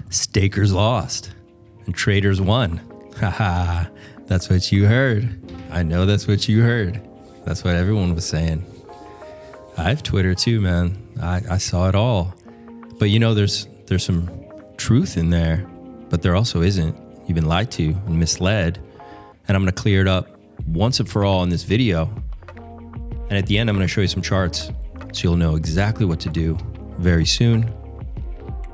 Stakers lost and traders won. Haha, that's what you heard. I know that's what you heard. That's what everyone was saying. I have Twitter too, man. I saw it all. But you know, there's some truth in there, but there also isn't. You've been lied to and misled. And I'm going to clear it up once and for all in this video. And at the end, I'm going to show you some charts so you'll know exactly what to do very soon.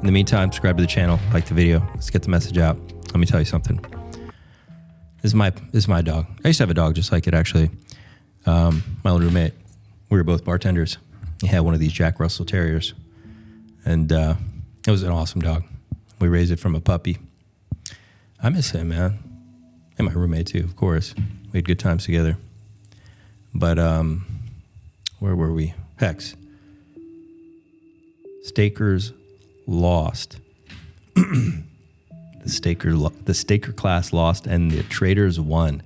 In the meantime, subscribe to the channel, like the video. Let's get the message out. Let me tell you something. This is my dog. I used to have a dog just like it, actually. My old roommate, we were both bartenders. He had one of these Jack Russell Terriers. And it was an awesome dog. We raised it from a puppy. I miss him, man. And my roommate too, of course. We had good times together. But where were we? HEX. Stakers lost. The staker class lost and the traders won.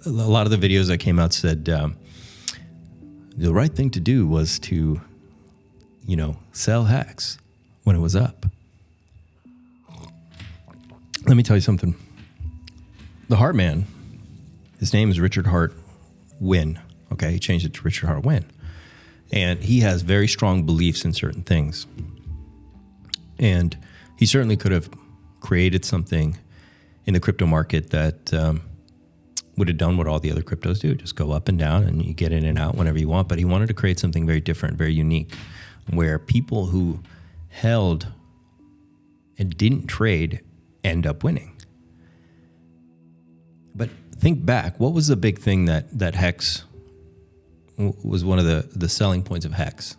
A lot of the videos that came out said the right thing to do was to, sell HEX when it was up. Let me tell you something. The Hart Man, his name is Richard Hart Win. Okay, he changed it to Richard Hart Win. And he has very strong beliefs in certain things. And he certainly could have created something in the crypto market that would have done what all the other cryptos do, just go up and down and you get in and out whenever you want. But he wanted to create something very different, very unique, where people who held and didn't trade end up winning. But think back, what was the big thing that HEX was one of the selling points of HEX?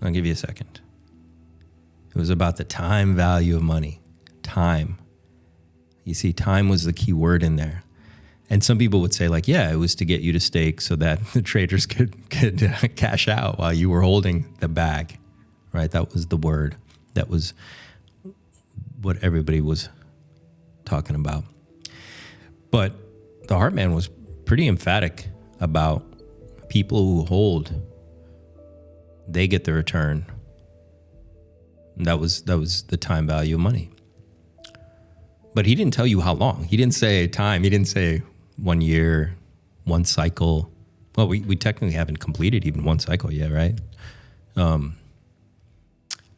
I'll give you a second. It was about the time value of money. Time. You see, time was the key word in there. And some people would say, it was to get you to stake so that the traders could cash out while you were holding the bag, right? That was the word. That was what everybody was talking about. But the Hart Man was pretty emphatic about people who hold, they get the return. That was the time value of money. But he didn't tell you how long. He didn't say time. He didn't say 1 year, one cycle. Well, we technically haven't completed even one cycle yet, right?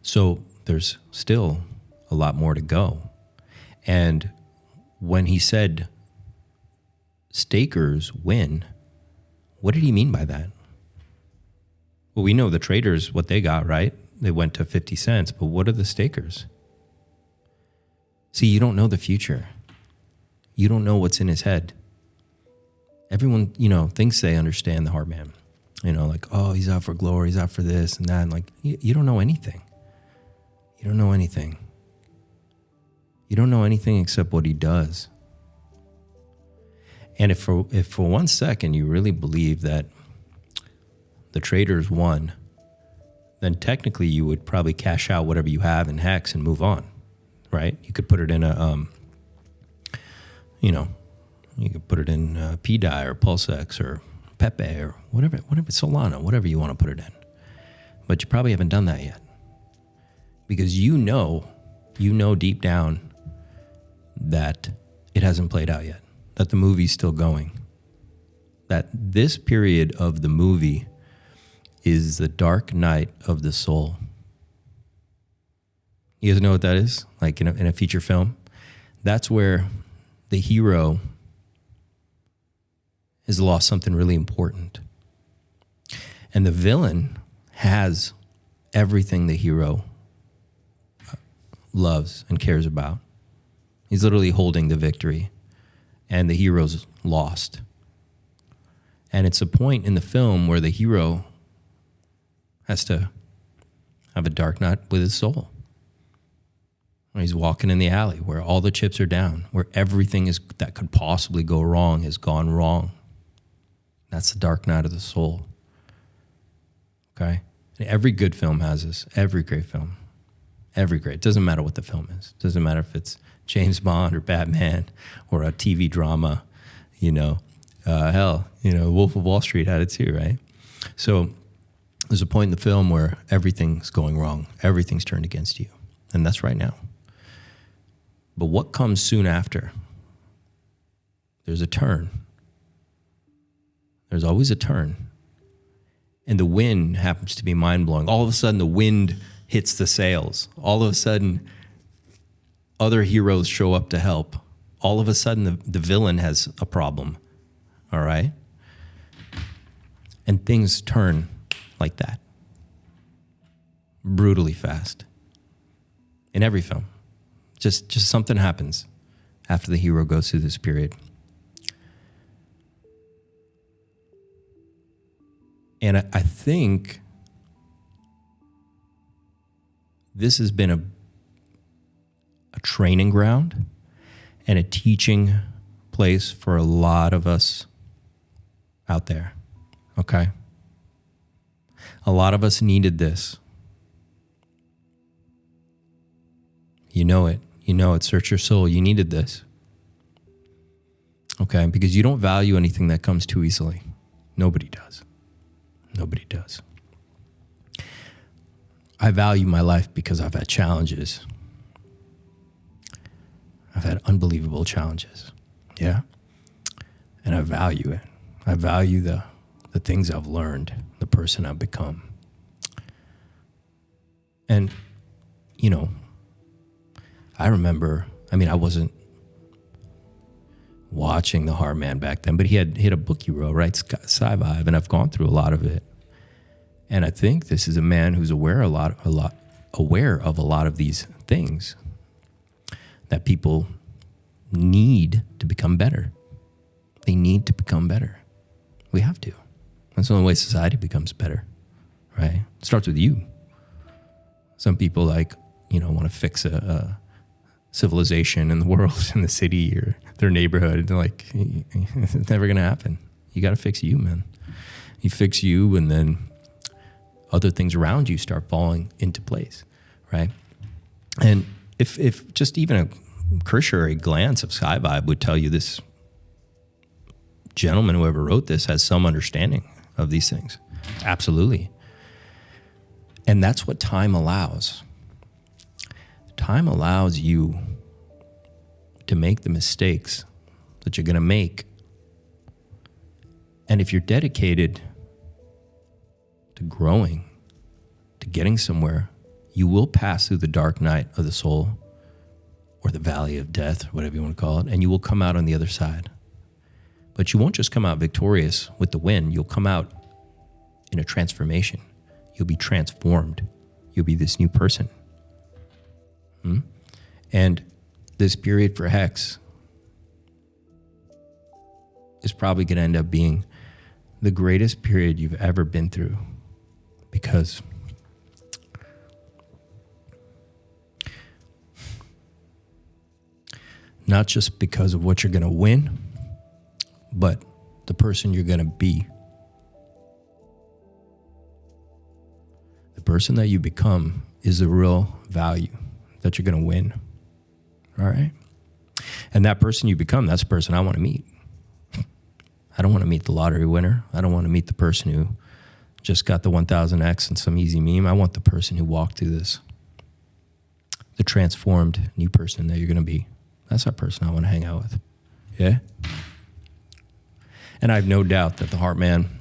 So there's still a lot more to go. And when he said stakers win, what did he mean by that? Well, we know the traders, what they got, right? They went to 50 cents, but what are the stakers? See, you don't know the future. You don't know what's in his head. Everyone, thinks they understand the Hart Man. He's out for glory, he's out for this and that. And you don't know anything. You don't know anything. You don't know anything except what he does. And if for 1 second you really believe that the traders won, then technically you would probably cash out whatever you have in HEX and move on, right? You could put it in you could put it in PDI or PulseX or Pepe or whatever, Solana, whatever you want to put it in. But you probably haven't done that yet because you know deep down that it hasn't played out yet, that the movie's still going, that this period of the movie is the dark night of the soul. You guys know what that is? Like in a feature film? That's where the hero has lost something really important. And the villain has everything the hero loves and cares about. He's literally holding the victory, and the hero's lost. And it's a point in the film where the hero has to have a dark night with his soul. When he's walking in the alley where all the chips are down, where everything that could possibly go wrong has gone wrong. That's the dark night of the soul. Okay? And every good film has this. Every great film. Every great. It doesn't matter what the film is. It doesn't matter if it's James Bond or Batman or a TV drama, Wolf of Wall Street had it too, right? So there's a point in the film where everything's going wrong. Everything's turned against you. And that's right now. But what comes soon after? There's a turn. There's always a turn. And the wind happens to be mind-blowing. All of a sudden, the wind hits the sails. All of a sudden, other heroes show up to help. All of a sudden, the villain has a problem. All right? And things turn like that. Brutally fast. In every film. Just something happens after the hero goes through this period. And I think this has been a training ground and a teaching place for a lot of us out there, okay? A lot of us needed this. You know it. You know it. Search your soul. You needed this. Okay? Because you don't value anything that comes too easily. Nobody does. Nobody does. I value my life because I've had challenges. I've had unbelievable challenges. Yeah? And I value it. I value the things I've learned, the person I've become. And, you know, I remember, I wasn't watching the Hart Man back then, but he had a book he wrote, right? Sci-Vibe, and I've gone through a lot of it. And I think this is a man who's aware of a lot of these things that people need to become better. They need to become better. We have to. That's the only way society becomes better, right? It starts with you. Some people want to fix a civilization in the world, in the city or their neighborhood. They're like, it's never going to happen. You got to fix you, man. You fix you, and then other things around you start falling into place, right? And if just even a cursory glance of Sci-Vibe would tell you this gentleman, whoever wrote this, has some understanding of these things. Absolutely. And that's what time allows. Time allows you to make the mistakes that you're going to make. And if you're dedicated to growing, to getting somewhere, you will pass through the dark night of the soul, or the valley of death, whatever you want to call it, and you will come out on the other side. But you won't just come out victorious with the win. You'll come out in a transformation. You'll be transformed. You'll be this new person. And this period for HEX is probably going to end up being the greatest period you've ever been through, because not just because of what you're going to win, but the person you're going to be. The person that you become is the real value that you're going to win. All right? And that person you become, that's the person I want to meet. I don't want to meet the lottery winner. I don't want to meet the person who just got the 1000X and some easy meme. I want the person who walked through this. The transformed new person that you're going to be. That's our person I want to hang out with. Yeah? And I have no doubt that the Hart Man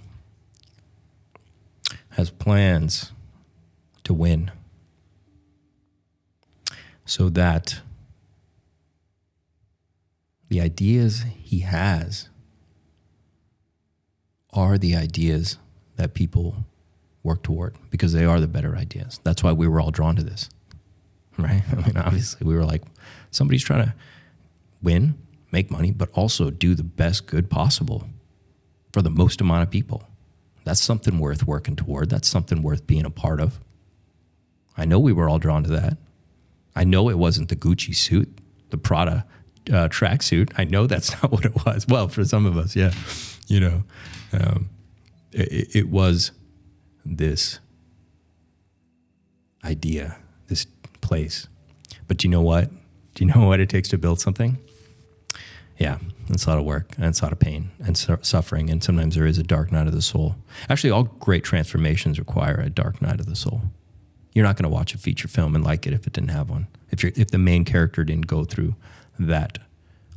has plans to win, so that the ideas he has are the ideas that people work toward, because they are the better ideas. That's why we were all drawn to this, right? Obviously, we were like, somebody's trying to win, make money, but also do the best good possible for the most amount of people. That's something worth working toward. That's something worth being a part of. I know we were all drawn to that. I know it wasn't the Gucci suit, the Prada tracksuit. I know that's not what it was. Well, for some of us, yeah. It was this idea, this place. But you know what? Do you know what it takes to build something? Yeah, it's a lot of work, and it's a lot of pain and suffering, and sometimes there is a dark night of the soul. Actually, all great transformations require a dark night of the soul. You're not going to watch a feature film and like it if it didn't have one. If the main character didn't go through that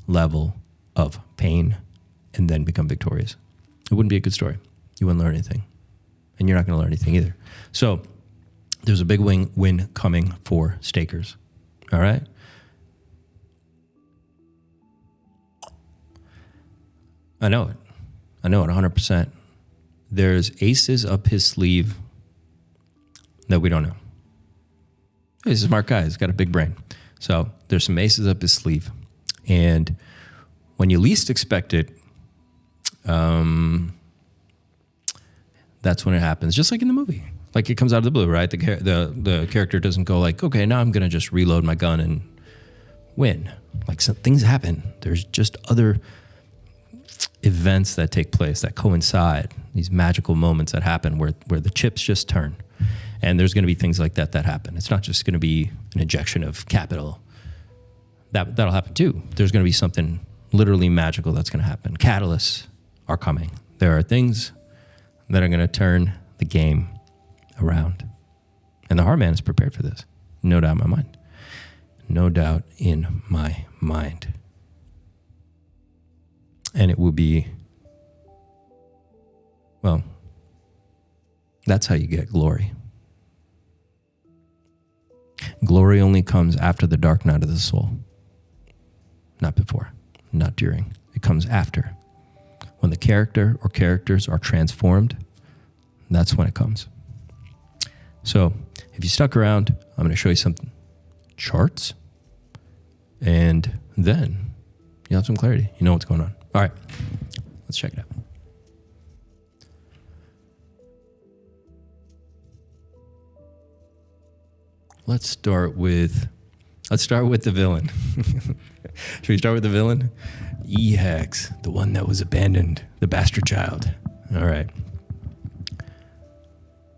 level of pain and then become victorious, it wouldn't be a good story. You wouldn't learn anything, and you're not going to learn anything either. So there's a big win coming for stakers. All right. I know it 100%. There's aces up his sleeve that we don't know. He's a smart guy. He's got a big brain. So there's some aces up his sleeve. And when you least expect it, that's when it happens. Just like in the movie. Like it comes out of the blue, right? The character doesn't go like, okay, now I'm going to just reload my gun and win. Like some things happen. There's just other events that take place that coincide, these magical moments that happen where the chips just turn. And there's going to be things like that happen. It's not just going to be an injection of capital. That'll happen too. There's going to be something literally magical that's going to happen. Catalysts are coming. There are things that are going to turn the game around. And the Hart Man is prepared for this. No doubt in my mind. No doubt in my mind. And it will be, well, that's how you get glory. Glory only comes after the dark night of the soul. Not before, not during. It comes after. When the character or characters are transformed, that's when it comes. So if you stuck around, I'm going to show you some charts, and then you'll have some clarity. You know what's going on. All right, let's check it out. Let's start with the villain. Should we start with the villain? HEX, the one that was abandoned, the bastard child. All right.